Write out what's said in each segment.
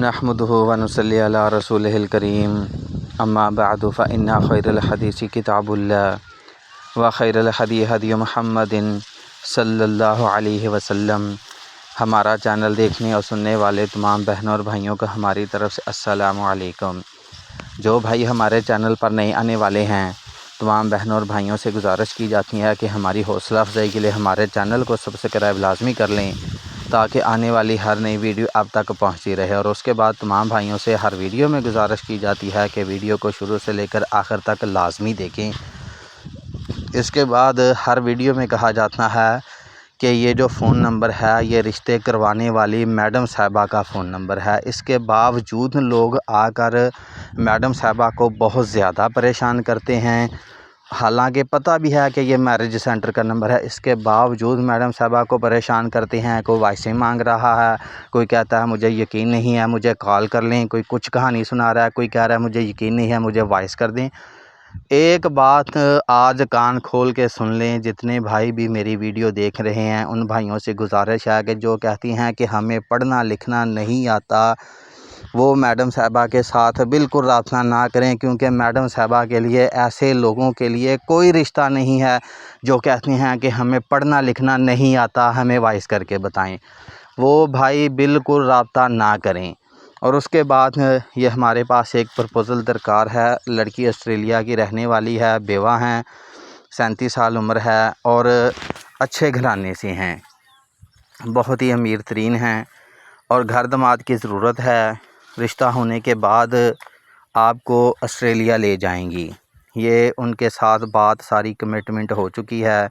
نحمده ونصلي على رسوله الكريم اما بعد فإن خير الحديث كتاب الله وخير الهدي هدي محمد صلی اللہ علیہ وسلم۔ ہمارا چینل دیکھنے اور سننے والے تمام بہنوں اور بھائیوں کو ہماری طرف سے السلام علیکم۔ جو بھائی ہمارے چینل پر نئے آنے والے ہیں تمام بہنوں اور بھائیوں سے گزارش کی جاتی ہے کہ ہماری حوصلہ افزائی کے لیے ہمارے چینل کو سبسکرائب لازمی کر لیں تاکہ آنے والی ہر نئی ویڈیو اب تک پہنچتی رہے۔ اور اس کے بعد تمام بھائیوں سے ہر ویڈیو میں گزارش کی جاتی ہے کہ ویڈیو کو شروع سے لے کر آخر تک لازمی دیکھیں۔ اس کے بعد ہر ویڈیو میں کہا جاتا ہے کہ یہ جو فون نمبر ہے یہ رشتے کروانے والی میڈم صاحبہ کا فون نمبر ہے۔ اس کے باوجود لوگ آ کر میڈم صاحبہ کو بہت زیادہ پریشان کرتے ہیں، حالانکہ پتہ بھی ہے کہ یہ میرج سینٹر کا نمبر ہے، اس کے باوجود میڈم صاحبہ کو پریشان کرتے ہیں۔ کوئی وائسیں مانگ رہا ہے، کوئی کہتا ہے مجھے یقین نہیں ہے مجھے کال کر لیں، کوئی کچھ کہانی سنا رہا ہے، کوئی کہہ رہا ہے مجھے یقین نہیں ہے مجھے وائس کر دیں۔ ایک بات آج کان کھول کے سن لیں، جتنے بھائی بھی میری ویڈیو دیکھ رہے ہیں ان بھائیوں سے گزارش ہے کہ جو کہتی ہیں کہ ہمیں پڑھنا لکھنا نہیں آتا وہ میڈم صاحبہ کے ساتھ بالکل رابطہ نہ کریں، کیونکہ میڈم صاحبہ کے لیے ایسے لوگوں کے لیے کوئی رشتہ نہیں ہے جو کہتے ہیں کہ ہمیں پڑھنا لکھنا نہیں آتا ہمیں وائس کر کے بتائیں۔ وہ بھائی بالکل رابطہ نہ کریں۔ اور اس کے بعد یہ ہمارے پاس ایک پرپوزل درکار ہے، لڑکی آسٹریلیا کی رہنے والی ہے، بیوہ ہیں، 37 سال عمر ہے اور اچھے گھرانے سے ہیں، بہت ہی امیر ترین ہیں اور گھر داماد کی ضرورت ہے۔ رشتہ ہونے کے بعد آپ کو آسٹریلیا لے جائیں گی، یہ ان کے ساتھ بات ساری کمٹمنٹ ہو چکی ہے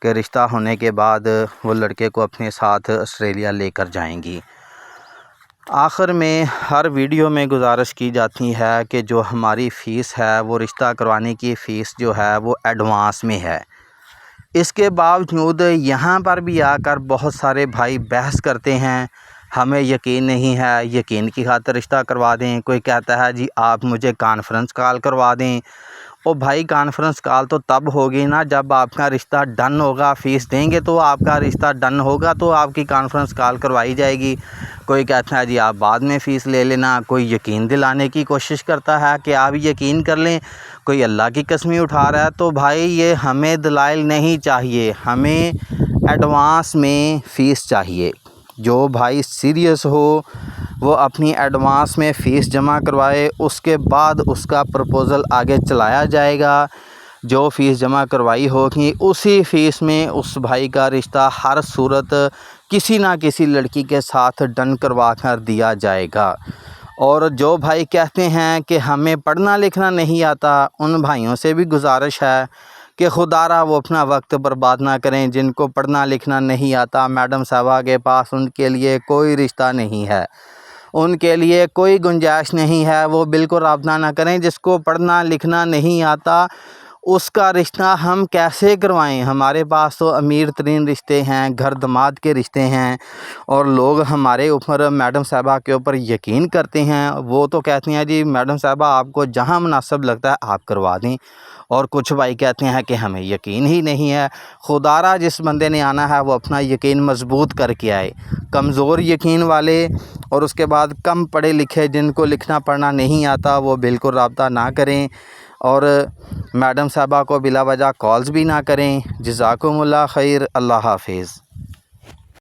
کہ رشتہ ہونے کے بعد وہ لڑکے کو اپنے ساتھ آسٹریلیا لے کر جائیں گی۔ آخر میں ہر ویڈیو میں گزارش کی جاتی ہے کہ جو ہماری فیس ہے وہ رشتہ کروانے کی فیس جو ہے وہ ایڈوانس میں ہے۔ اس کے باوجود یہاں پر بھی آ کر بہت سارے بھائی بحث کرتے ہیں، ہمیں یقین نہیں ہے، یقین کی خاطر رشتہ کروا دیں۔ کوئی کہتا ہے جی آپ مجھے کانفرنس کال کروا دیں۔ او بھائی کانفرنس کال تو تب ہوگی نا جب آپ کا رشتہ ڈن ہوگا، فیس دیں گے تو آپ کا رشتہ ڈن ہوگا تو آپ کی کانفرنس کال کروائی جائے گی۔ کوئی کہتا ہے جی آپ بعد میں فیس لے لینا، کوئی یقین دلانے کی کوشش کرتا ہے کہ آپ یقین کر لیں، کوئی اللہ کی قسمیں اٹھا رہا ہے۔ تو بھائی یہ ہمیں دلائل نہیں چاہیے، ہمیں ایڈوانس میں فیس چاہیے۔ جو بھائی سیریس ہو وہ اپنی ایڈوانس میں فیس جمع کروائے، اس کے بعد اس کا پرپوزل آگے چلایا جائے گا۔ جو فیس جمع کروائی ہوگی اسی فیس میں اس بھائی کا رشتہ ہر صورت کسی نہ کسی لڑکی کے ساتھ ڈن کروا کر دیا جائے گا۔ اور جو بھائی کہتے ہیں کہ ہمیں پڑھنا لکھنا نہیں آتا ان بھائیوں سے بھی گزارش ہے کہ خدا را وہ اپنا وقت برباد نہ کریں۔ جن کو پڑھنا لکھنا نہیں آتا میڈم صاحبہ کے پاس ان کے لیے کوئی رشتہ نہیں ہے، ان کے لیے کوئی گنجائش نہیں ہے، وہ بالکل رابطہ نہ کریں۔ جس کو پڑھنا لکھنا نہیں آتا اس کا رشتہ ہم کیسے کروائیں؟ ہمارے پاس تو امیر ترین رشتے ہیں، گھر داماد کے رشتے ہیں اور لوگ ہمارے اوپر میڈم صاحبہ کے اوپر یقین کرتے ہیں۔ وہ تو کہتے ہیں جی میڈم صاحبہ آپ کو جہاں مناسب لگتا ہے آپ کروا دیں، اور کچھ بھائی کہتے ہیں کہ ہمیں یقین ہی نہیں ہے۔ خدا را جس بندے نے آنا ہے وہ اپنا یقین مضبوط کر کے آئے۔ کمزور یقین والے اور اس کے بعد کم پڑھے لکھے جن کو لکھنا پڑھنا نہیں آتا وہ بالکل رابطہ نہ کریں اور میڈم صاحبہ کو بلا وجہ کالز بھی نہ کریں۔ جزاکم اللہ خیر، اللہ حافظ۔